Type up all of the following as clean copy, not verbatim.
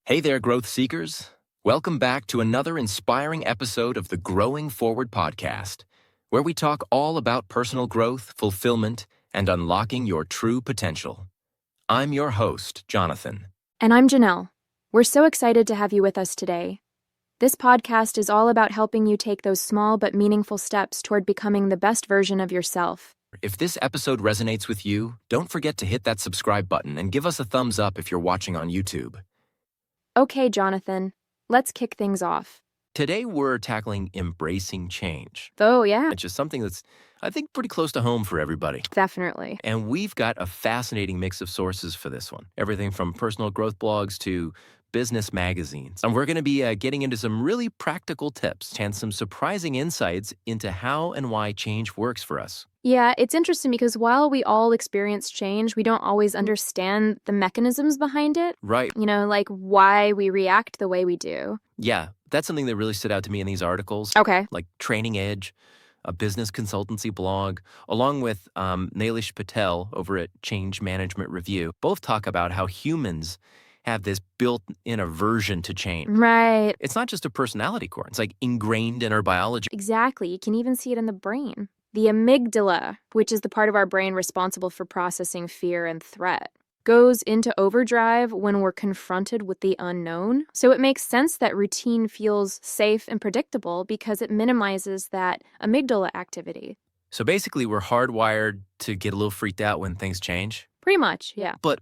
Hey there, growth seekers. Welcome back to another inspiring episode of the Growing Forward podcast, where we talk all about personal growth, fulfillment, and unlocking your true potential. I'm your host, Jonathan. And I'm Janelle. We're so excited to have you with us today. This podcast is all about helping you take those small but meaningful steps toward becoming the best version of yourself. If this episode resonates with you, don't forget to hit that subscribe button and give us a thumbs up if you're watching on YouTube. Okay, Jonathan, let's kick things off. Today, we're tackling embracing change. Oh, yeah, It's just something that's, I think, pretty close to home for everybody. definitely. And we've got a fascinating mix of sources for this one. Everything from personal growth blogs to business magazines. And we're going to be getting into some really practical tips and some surprising insights into how and why change works for us. Yeah, it's interesting because while we all experience change, we don't always understand the mechanisms behind it. Right. Like why we react the way we do. Yeah, that's something that really stood out to me in these articles. Okay. Like Training Edge, a business consultancy blog, along with Nailish Patel over at Change Management Review, both talk about how humans have this built-in aversion to change. Right. It's not just a personality core. It's like ingrained in our biology. Exactly. You can even see it in the brain. The amygdala, which is the part of our brain responsible for processing fear and threat, goes into overdrive when we're confronted with the unknown. So it makes sense that routine feels safe and predictable because it minimizes that amygdala activity. So basically, we're hardwired to get a little freaked out when things change. Pretty much, yeah. But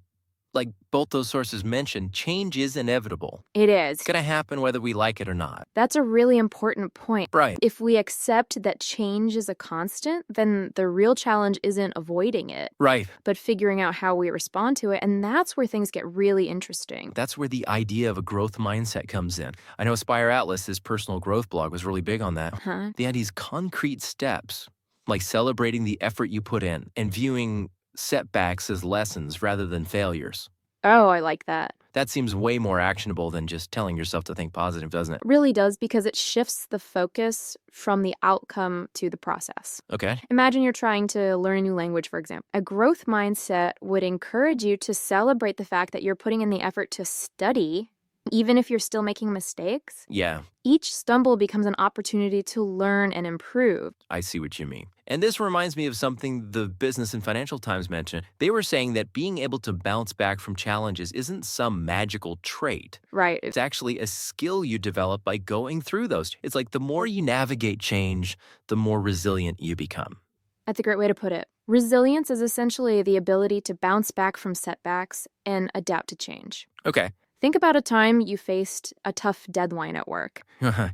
like both those sources mentioned, change is inevitable. It is. It's going to happen whether we like it or not. That's a really important point. Right. If we accept that change is a constant, then the real challenge isn't avoiding it, Right. but figuring out how we respond to it. And that's where things get really interesting. That's where the idea of a growth mindset comes in. I know Aspire Atlas, this personal growth blog, was really big on that. Huh? They had these concrete steps, like celebrating the effort you put in and viewing setbacks as lessons rather than failures. Oh, I like that. That seems way more actionable than just telling yourself to think positive, doesn't it? It really does because it shifts the focus from the outcome to the process. Okay. Imagine you're trying to learn a new language, for example. A growth mindset would encourage you to celebrate the fact that you're putting in the effort to study, even if you're still making mistakes. Yeah, Each stumble becomes an opportunity to learn and improve. I see what you mean. And this reminds me of something the Business and Financial Times mentioned. They were saying that being able to bounce back from challenges isn't some magical trait. Right. It's actually a skill you develop by going through those. It's like the more you navigate change, the more resilient you become. That's a great way to put it. Resilience is essentially the ability to bounce back from setbacks and adapt to change. Okay. Think about a time you faced a tough deadline at work.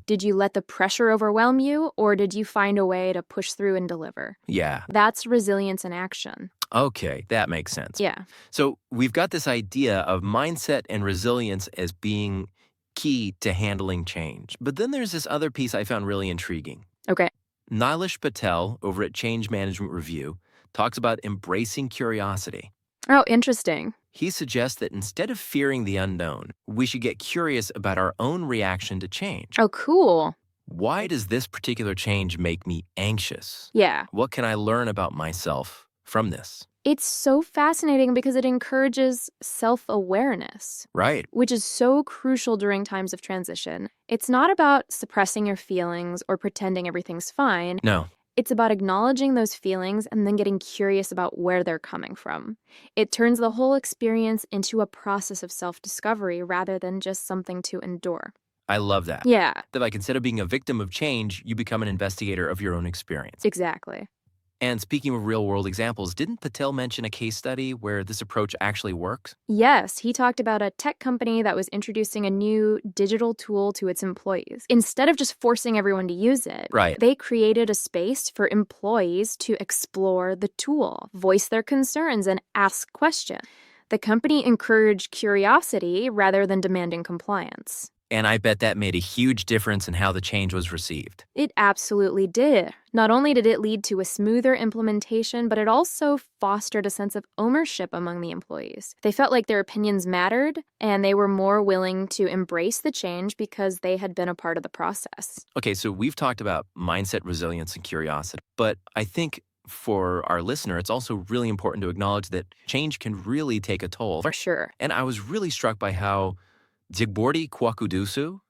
Did you let the pressure overwhelm you, or did you find a way to push through and deliver? Yeah. That's resilience in action. Okay, that makes sense. Yeah. So we've got this idea of mindset and resilience as being key to handling change. But then there's this other piece I found really intriguing. Okay. Nailish Patel over at Change Management Review talks about embracing curiosity. Oh, interesting. He suggests that instead of fearing the unknown, we should get curious about our own reaction to change. Oh, cool. Why does this particular change make me anxious? Yeah. What can I learn about myself from this? It's so fascinating because it encourages self-awareness, Right. which is so crucial during times of transition. It's not about suppressing your feelings or pretending everything's fine. No. It's about acknowledging those feelings and then getting curious about where they're coming from. It turns the whole experience into a process of self-discovery rather than just something to endure. I love that. Yeah, That like instead of being a victim of change, you become an investigator of your own experience. exactly. And speaking of real world examples, didn't Patel mention a case study where this approach actually works? Yes, he talked about a tech company that was introducing a new digital tool to its employees. Instead of just forcing everyone to use it, Right. they created a space for employees to explore the tool, voice their concerns, and ask questions. The company encouraged curiosity rather than demanding compliance. And I bet that made a huge difference in how the change was received. It absolutely did. Not only did it lead to a smoother implementation, but it also fostered a sense of ownership among the employees. They felt like their opinions mattered, and they were more willing to embrace the change because they had been a part of the process. Okay, so we've talked about mindset, resilience, and curiosity, but I think for our listener, it's also really important to acknowledge that change can really take a toll. For sure. And I was really struck by how Jigbordi Kwakudusu,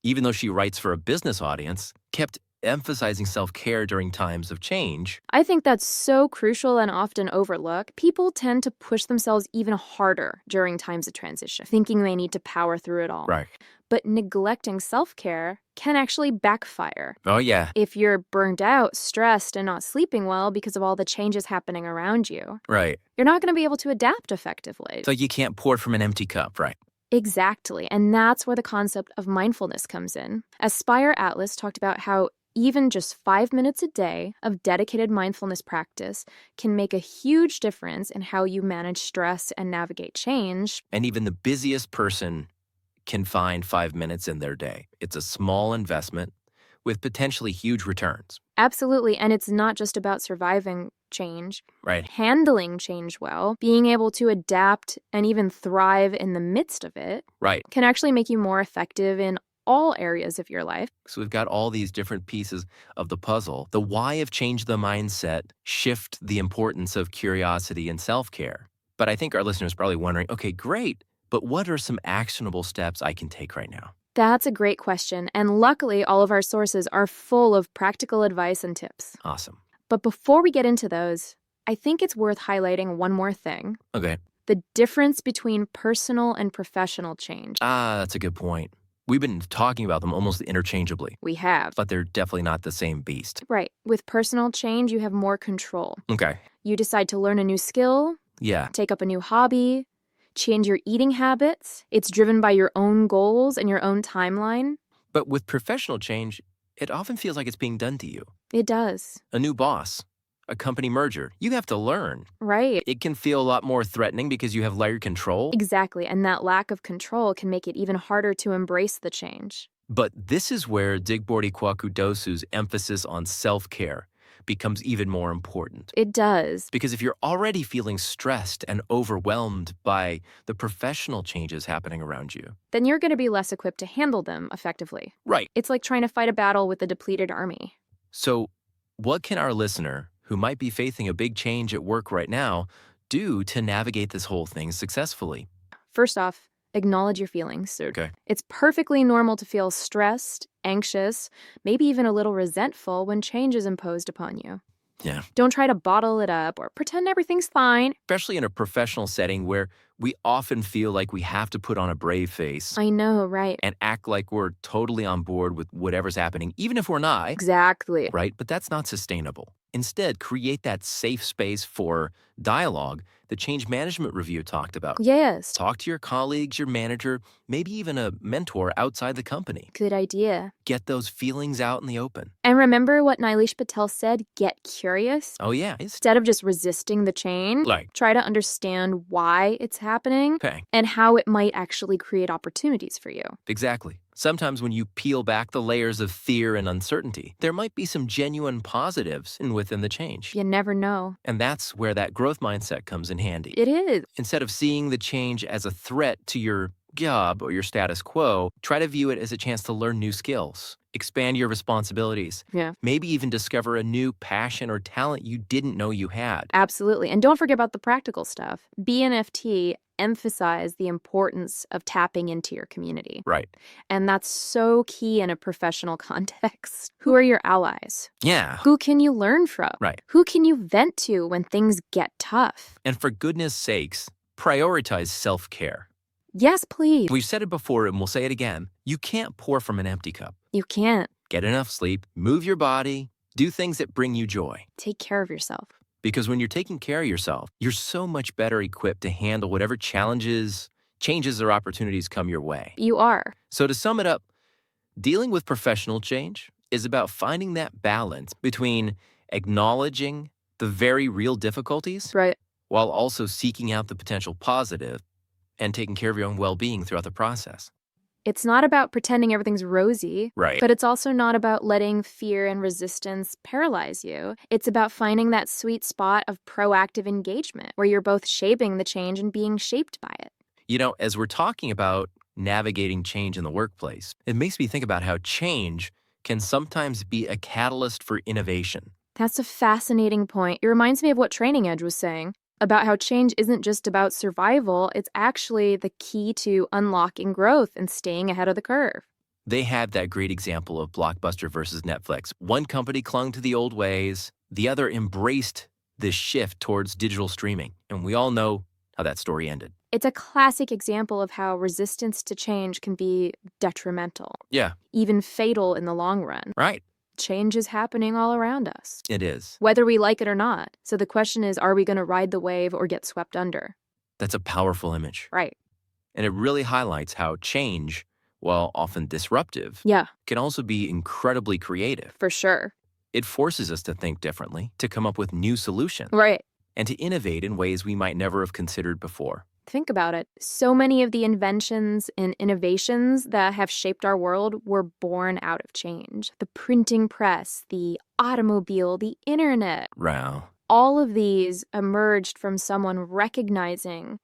even though she writes for a business audience, kept emphasizing self-care during times of change. I think that's so crucial and often overlooked. People tend to push themselves even harder during times of transition, thinking they need to power through it all. Right. But neglecting self-care can actually backfire. Oh, yeah. If you're burned out, stressed, and not sleeping well because of all the changes happening around you, Right. you're not going to be able to adapt effectively. So you can't pour from an empty cup, right? Exactly. And that's where the concept of mindfulness comes in. Aspire Atlas talked about how even just 5 minutes a day of dedicated mindfulness practice can make a huge difference in how you manage stress and navigate change. And even the busiest person can find 5 minutes in their day. It's a small investment with potentially huge returns. Absolutely. And it's not just about surviving change, Right. handling change well, being able to adapt and even thrive in the midst of it Right. can actually make you more effective in all areas of your life. So we've got all these different pieces of the puzzle. The why of change the mindset, shift the importance of curiosity and self-care. But I think our listeners are probably wondering, okay, great, but what are some actionable steps I can take right now? That's a great question. And luckily, all of our sources are full of practical advice and tips. Awesome. But before we get into those, I think it's worth highlighting one more thing. Okay. The difference between personal and professional change. That's a good point. We've been talking about them almost interchangeably, We have. but they're definitely not the same beast. Right. With personal change, you have more control. Okay. You decide to learn a new skill, Yeah. take up a new hobby, change your eating habits. It's driven by your own goals and your own timeline. But with professional change, it often feels like it's being done to you. It does. A new boss, a company merger, you have to learn. Right. It can feel a lot more threatening because you have layered control. Exactly. And that lack of control can make it even harder to embrace the change. But this is where Jigbordi Kwakudosu's emphasis on self-care becomes even more important. It does. Because if you're already feeling stressed and overwhelmed by the professional changes happening around you, Then you're going to be less equipped to handle them effectively. right. It's like trying to fight a battle with a depleted army. So what can our listener, who might be facing a big change at work right now, do to navigate this whole thing successfully? First off, acknowledge your feelings. Okay. It's perfectly normal to feel stressed, anxious, maybe even a little resentful when change is imposed upon you. Yeah. Don't try to bottle it up or pretend everything's fine. Especially in a professional setting where we often feel like we have to put on a brave face I know, right? and act like we're totally on board with whatever's happening, even if we're not, Exactly. right? But that's not sustainable. Instead, create that safe space for dialogue the change management review talked about. Yes. Talk to your colleagues, your manager, maybe even a mentor outside the company. Good idea. Get those feelings out in the open. And remember what Nilesh Patel said? Get curious. Oh, yeah. Instead of just resisting the change, Like, try to understand why it's happening okay, and how it might actually create opportunities for you. exactly. Sometimes when you peel back the layers of fear and uncertainty, there might be some genuine positives within the change. You never know. And that's where that growth mindset comes in handy. It is. Instead of seeing the change as a threat to your job or your status quo, try to view it as a chance to learn new skills, expand your responsibilities, Yeah. maybe even discover a new passion or talent you didn't know you had. Absolutely. And don't forget about the practical stuff. BNFT emphasize the importance of tapping into your community. Right. And that's so key in a professional context. Who are your allies? Yeah. Who can you learn from? Right. Who can you vent to when things get tough? And for goodness sakes, prioritize self-care. Yes, please. We've said it before and we'll say it again. You can't pour from an empty cup. You can't. Get enough sleep, move your body, do things that bring you joy. Take care of yourself. Because when you're taking care of yourself, you're so much better equipped to handle whatever challenges, changes, or opportunities come your way. You are. So to sum it up, dealing with professional change is about finding that balance between acknowledging the very real difficulties Right. while also seeking out the potential positive and taking care of your own well-being throughout the process. It's not about pretending everything's rosy, Right. but it's also not about letting fear and resistance paralyze you. It's about finding that sweet spot of proactive engagement where you're both shaping the change and being shaped by it. You know, as we're talking about navigating change in the workplace, it makes me think about how change can sometimes be a catalyst for innovation. That's a fascinating point. It reminds me of what Training Edge was saying. about how change isn't just about survival, it's actually the key to unlocking growth and staying ahead of the curve. They had that great example of Blockbuster versus Netflix. One company clung to the old ways, the other embraced this shift towards digital streaming. And we all know how that story ended. It's a classic example of how resistance to change can be detrimental, Yeah, even fatal in the long run. right. Change is happening all around us, It is. whether we like it or not. So the question is, are we going to ride the wave or get swept under? That's a powerful image. Right. And it really highlights how change, while often disruptive, Yeah, can also be incredibly creative. for sure. It forces us to think differently, to come up with new solutions, Right. and to innovate in ways we might never have considered before. Think about it. So many of the inventions and innovations that have shaped our world were born out of change. The printing press, the automobile, the internet. Wow. All of these emerged from someone recognizing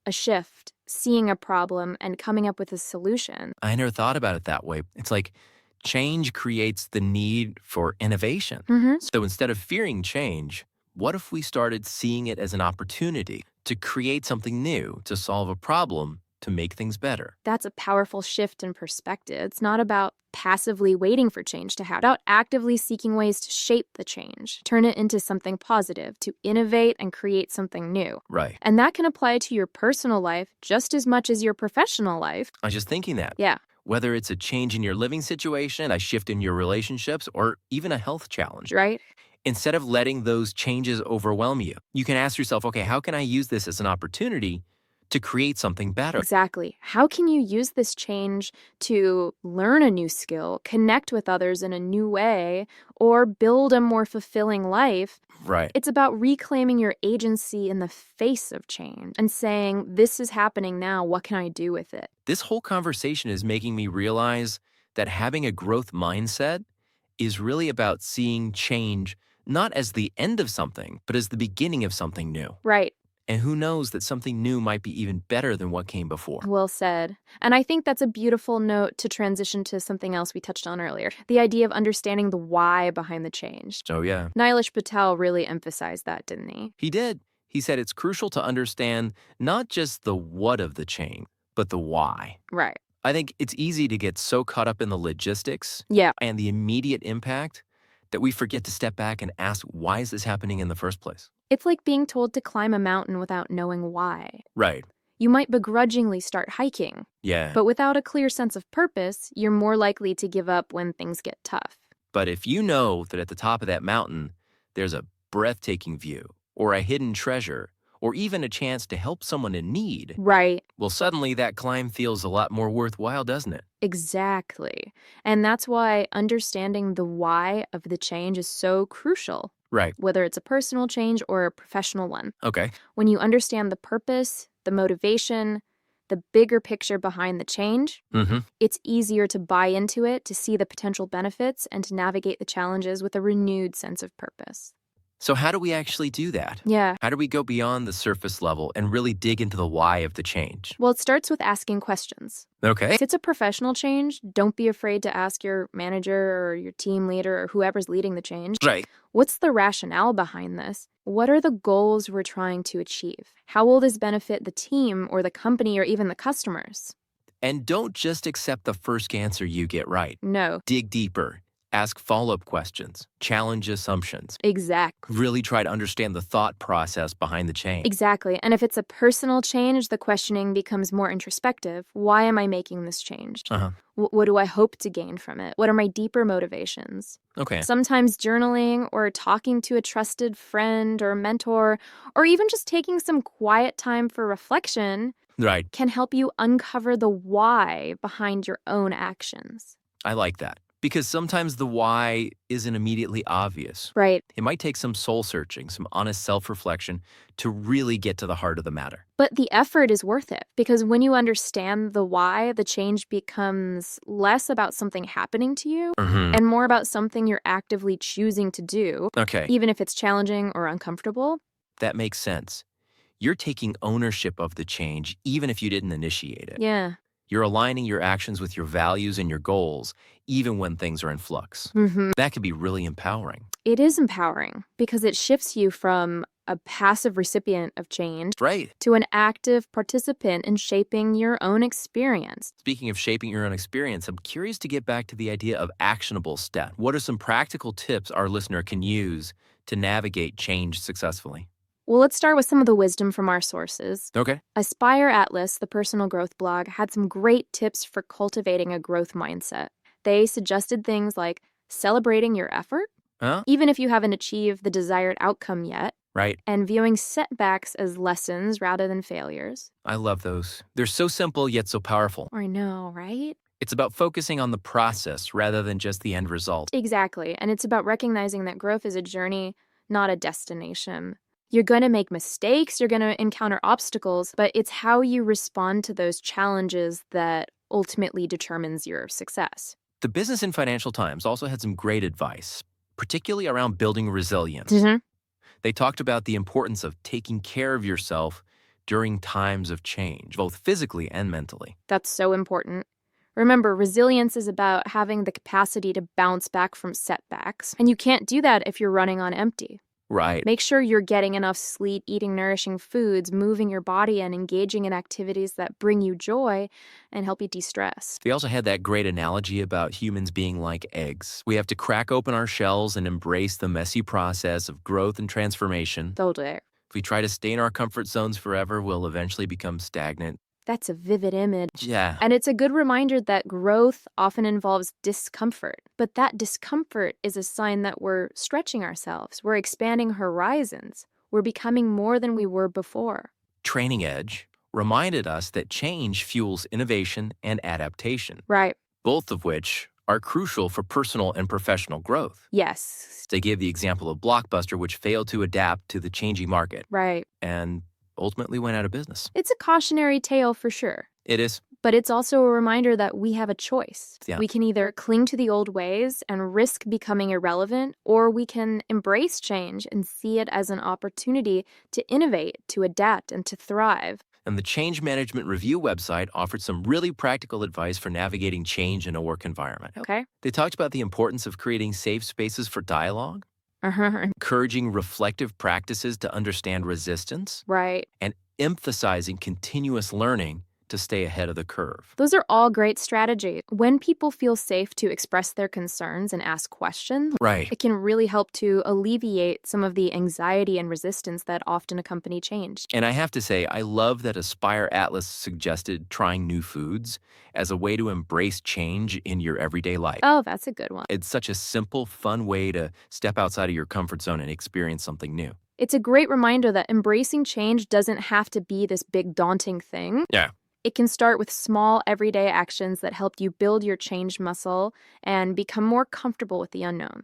a shift, seeing a problem, and coming up with a solution. I never thought about it that way. It's like change creates the need for innovation. So instead of fearing change, what if we started seeing it as an opportunity to create something new, to solve a problem, to make things better? That's a powerful shift in perspective. It's not about passively waiting for change to happen, about actively seeking ways to shape the change, turn it into something positive, to innovate and create something new. Right. And that can apply to your personal life just as much as your professional life. I was just thinking that. Yeah, Whether it's a change in your living situation, a shift in your relationships, or even a health challenge. right? Instead of letting those changes overwhelm you, you can ask yourself, okay, how can I use this as an opportunity to create something better? Exactly. How can you use this change to learn a new skill, connect with others in a new way, or build a more fulfilling life? Right. It's about reclaiming your agency in the face of change and saying, this is happening now. What can I do with it? This whole conversation is making me realize that having a growth mindset is really about seeing change not as the end of something, but as the beginning of something new. Right. And who knows that something new might be even better than what came before. Well said. And I think that's a beautiful note to transition to something else we touched on earlier, the idea of understanding the why behind the change. So yeah, Nilesh Patel really emphasized that, didn't he? he did. He said it's crucial to understand not just the what of the change, but the why. Right. I think it's easy to get so caught up in the logistics Yeah. and the immediate impact that we forget to step back and ask, why is this happening in the first place? It's like being told to climb a mountain without knowing why. Right. You might begrudgingly start hiking, Yeah. but without a clear sense of purpose, you're more likely to give up when things get tough. But if you know that at the top of that mountain, there's a breathtaking view or a hidden treasure or even a chance to help someone in need, Right. well, suddenly that climb feels a lot more worthwhile, doesn't it? Exactly. And that's why understanding the why of the change is so crucial, Right. whether it's a personal change or a professional one. Okay. When you understand the purpose, the motivation, the bigger picture behind the change, Mm-hmm. it's easier to buy into it, to see the potential benefits, and to navigate the challenges with a renewed sense of purpose. So how do we actually do that? Yeah. How do we go beyond the surface level and really dig into the why of the change? Well, it starts with asking questions. Okay. If it's a professional change, don't be afraid to ask your manager or your team leader or whoever's leading the change. Right. What's the rationale behind this? What are the goals we're trying to achieve? How will this benefit the team or the company or even the customers? And don't just accept the first answer you get right. No, Dig deeper. Ask follow-up questions. Challenge assumptions. exactly. Really try to understand the thought process behind the change. Exactly. And if it's a personal change, the questioning becomes more introspective. Why am I making this change? Uh-huh. What do I hope to gain from it? What are my deeper motivations? Okay. Sometimes journaling or talking to a trusted friend or mentor, or even just taking some quiet time for reflection Right. can help you uncover the why behind your own actions. I like that. Because sometimes the why isn't immediately obvious. Right. It might take some soul searching, some honest self-reflection to really get to the heart of the matter. But the effort is worth it because when you understand the why, the change becomes less about something happening to you Mm-hmm. and more about something you're actively choosing to do, Okay, even if it's challenging or uncomfortable. that makes sense. You're taking ownership of the change even if you didn't initiate it. Yeah. You're aligning your actions with your values and your goals, even when things are in flux. Mm-hmm. That can be really empowering. It is empowering because it shifts you from a passive recipient of change Right. to an active participant in shaping your own experience. Speaking of shaping your own experience, I'm curious to get back to the idea of actionable steps. What are some practical tips our listener can use to navigate change successfully? Well, let's start with some of the wisdom from our sources. Okay. Aspire Atlas, the personal growth blog, had some great tips for cultivating a growth mindset. They suggested things like celebrating your effort, Huh? even if you haven't achieved the desired outcome yet, Right. and viewing setbacks as lessons rather than failures. I love those. They're so simple yet so powerful. I know, right? It's about focusing on the process rather than just the end result. Exactly. And it's about recognizing that growth is a journey, not a destination. You're going to make mistakes, you're going to encounter obstacles, but it's how you respond to those challenges that ultimately determines your success. The Business and Financial Times also had some great advice, particularly around building resilience. Mhm. They talked about the importance of taking care of yourself during times of change, both physically and mentally. That's so important. Remember, resilience is about having the capacity to bounce back from setbacks, and you can't do that if you're running on empty. Right. Make sure you're getting enough sleep, eating nourishing foods, moving your body, and engaging in activities that bring you joy and help you de-stress. They also had that great analogy about humans being like eggs. We have to crack open our shells and embrace the messy process of growth and transformation. Totally. If we try to stay in our comfort zones forever, we'll eventually become stagnant. That's a vivid image. Yeah. And it's a good reminder that growth often involves discomfort. But that discomfort is a sign that we're stretching ourselves, we're expanding horizons, we're becoming more than we were before. Training Edge reminded us that change fuels innovation and adaptation, Right. both of which are crucial for personal and professional growth. Yes. They gave the example of Blockbuster, which failed to adapt to the changing market Right. and ultimately went out of business. It's a cautionary tale for sure. It is. But it's also a reminder that we have a choice. Yeah. We can either cling to the old ways and risk becoming irrelevant, or we can embrace change and see it as an opportunity to innovate, to adapt, and to thrive. And the Change Management Review website offered some really practical advice for navigating change in a work environment. Okay? They talked about the importance of creating safe spaces for dialogue, Uh-huh. encouraging reflective practices to understand resistance, Right. and emphasizing continuous learning to stay ahead of the curve. Those are all great strategies. When people feel safe to express their concerns and ask questions, Right. it can really help to alleviate some of the anxiety and resistance that often accompany change. And I have to say, I love that Aspire Atlas suggested trying new foods as a way to embrace change in your everyday life. Oh, that's a good one. It's such a simple, fun way to step outside of your comfort zone and experience something new. It's a great reminder that embracing change doesn't have to be this big, daunting thing. Yeah. It can start with small, everyday actions that help you build your change muscle and become more comfortable with the unknown.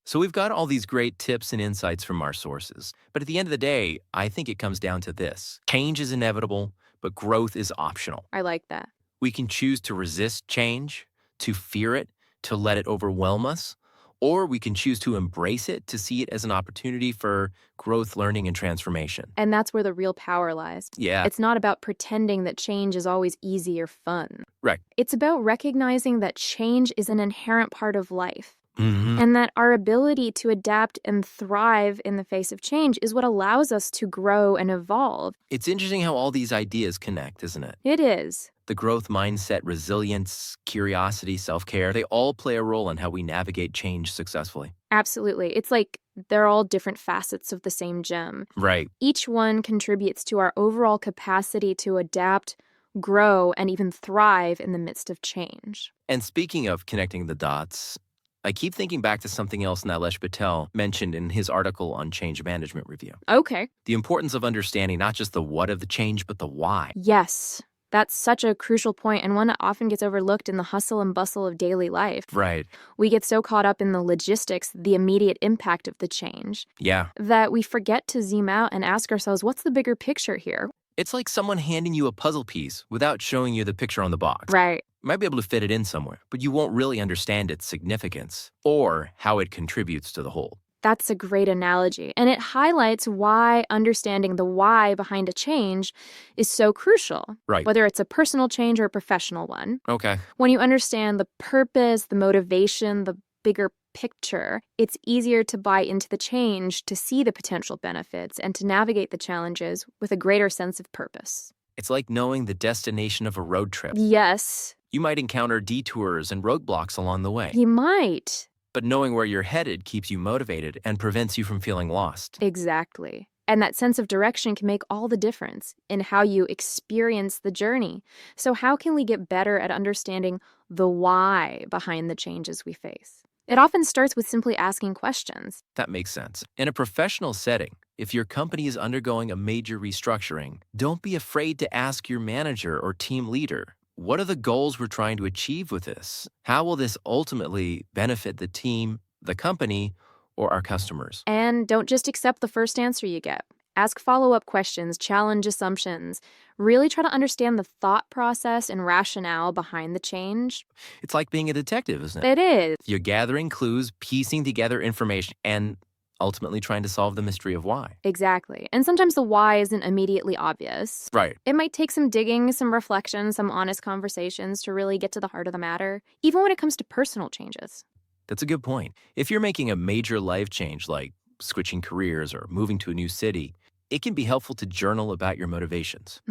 So we've got all these great tips and insights from our sources. But at the end of the day, I think it comes down to this. Change is inevitable, but growth is optional. I like that. We can choose to resist change, to fear it, to let it overwhelm us, or we can choose to embrace it, to see it as an opportunity for growth, learning, and transformation. And that's where the real power lies. Yeah. It's not about pretending that change is always easy or fun. Right. It's about recognizing that change is an inherent part of life. Mm-hmm. And that our ability to adapt and thrive in the face of change is what allows us to grow and evolve. It's interesting how all these ideas connect, isn't it? It is. The growth mindset, resilience, curiosity, self-care, they all play a role in how we navigate change successfully. Absolutely. It's like they're all different facets of the same gem. Right. Each one contributes to our overall capacity to adapt, grow, and even thrive in the midst of change. And speaking of connecting the dots, I keep thinking back to something else Nilesh Patel mentioned in his article on Change Management Review. Okay. The importance of understanding not just the what of the change, but the why. Yes. That's such a crucial point and one that often gets overlooked in the hustle and bustle of daily life. Right. We get so caught up in the logistics, the immediate impact of the change, Yeah. that we forget to zoom out and ask ourselves, what's the bigger picture here? It's like someone handing you a puzzle piece without showing you the picture on the box. Right. You might be able to fit it in somewhere, but you won't really understand its significance or how it contributes to the whole. That's a great analogy, and it highlights why understanding the why behind a change is so crucial, Right. whether it's a personal change or a professional one. Okay. When you understand the purpose, the motivation, the bigger picture, it's easier to buy into the change, to see the potential benefits, and to navigate the challenges with a greater sense of purpose. It's like knowing the destination of a road trip. Yes, You might encounter detours and roadblocks along the way, you might. but knowing where you're headed keeps you motivated and prevents you from feeling lost. Exactly. And that sense of direction can make all the difference in how you experience the journey. So, how can we get better at understanding the why behind the changes we face? It often starts with simply asking questions. That makes sense. In a professional setting, if your company is undergoing a major restructuring, don't be afraid to ask your manager or team leader, what are the goals we're trying to achieve with this? How will this ultimately benefit the team, the company, or our customers? And don't just accept the first answer you get. Ask follow-up questions, challenge assumptions. Really try to understand the thought process and rationale behind the change. It's like being a detective, isn't it? It is. You're gathering clues, piecing together information, and ultimately trying to solve the mystery of why. Exactly. And sometimes the why isn't immediately obvious. Right. It might take some digging, some reflection, some honest conversations to really get to the heart of the matter, even when it comes to personal changes. That's a good point. If you're making a major life change like switching careers or moving to a new city, it can be helpful to journal about your motivations.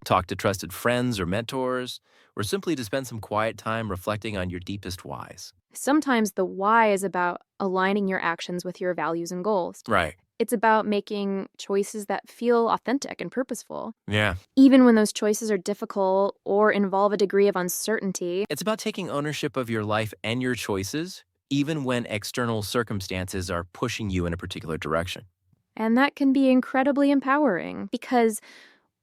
Talk to trusted friends or mentors, or simply to spend some quiet time reflecting on your deepest whys. Sometimes the why is about aligning your actions with your values and goals. Right. It's about making choices that feel authentic and purposeful, Yeah. even when those choices are difficult or involve a degree of uncertainty. It's about taking ownership of your life and your choices, even when external circumstances are pushing you in a particular direction. And that can be incredibly empowering because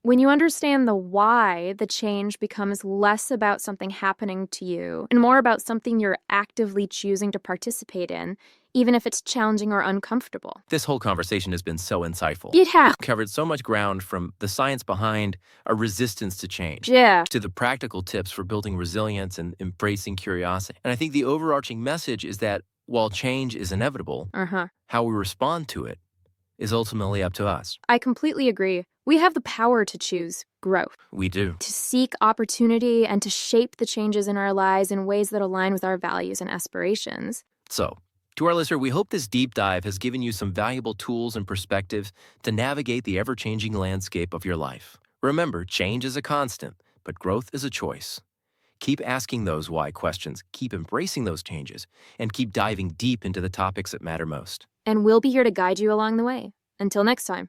when you understand the why, the change becomes less about something happening to you and more about something you're actively choosing to participate in, even if it's challenging or uncomfortable. This whole conversation has been so insightful. It has. Covered so much ground, from the science behind a resistance to change Yeah. to the practical tips for building resilience and embracing curiosity. And I think the overarching message is that while change is inevitable, how we respond to it is ultimately up to us. I completely agree. We have the power to choose growth, We do. to seek opportunity, and to shape the changes in our lives in ways that align with our values and aspirations. So, to our listener, we hope this deep dive has given you some valuable tools and perspectives to navigate the ever-changing landscape of your life. Remember, change is a constant, but growth is a choice. Keep asking those why questions, keep embracing those changes, and keep diving deep into the topics that matter most. And we'll be here to guide you along the way. Until next time.